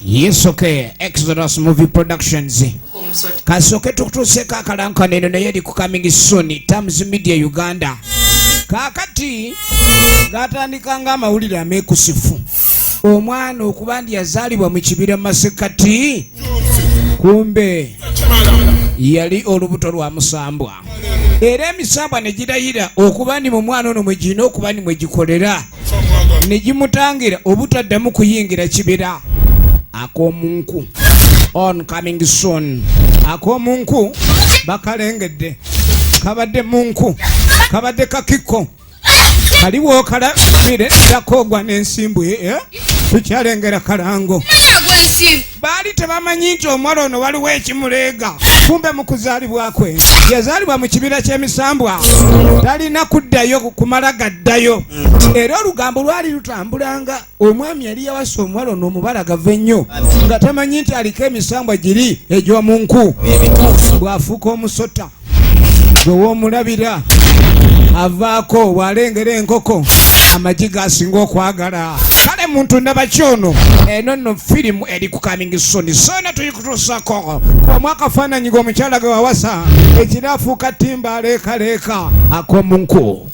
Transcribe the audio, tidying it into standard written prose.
Yes, okay. Exodus Movie Productions. Kasoke tukutuseka akalanka neno na yedi coming soon. Times Media Uganda. Kakati gatandika nga amawulire ameekusifu. Omwana okubandi yazaalibwa mu kibira masekati. Kumbe yali olubuto lwa musambwa. Era emisambwa ne girayira okubandi mu mwana ono mwe gina okubandi mwe gikolera. Ne gimutangira obutaddamu kuyingira kibira. Akomunku on coming soon. Akomunku bakalengedde. Kabadde munku. Kabadde kakiko. Kaliwo kalabire takogwa n'ensimbu tukyalengera kalango. Baali tebamanyi nti omwana ono waliwo ekimuleega. Kumbe mu kuzaalibwa kwe yazaalibwa mu kibira ky'emisambwa. Talina kuddayo kumala gaddayo. Era olugambo lwali lutambulanga. Omwami yali yawasa omuwala ono omubala gava ennyo nga tamanyi nti aliko emisambwa giri egy'omunku. Bw'afuuka omusota gwe woomulabira avaako bw'alengera enkoko amagi gasinga okwagala. Kale muntu ndaba kyono eno nno firimu eri ku coming soon. Soona tuyikutuusako omwaka akafaananyi g'omukyala gwe wawasa ekiraafuuka ttimba aleekaleeka Akomunku.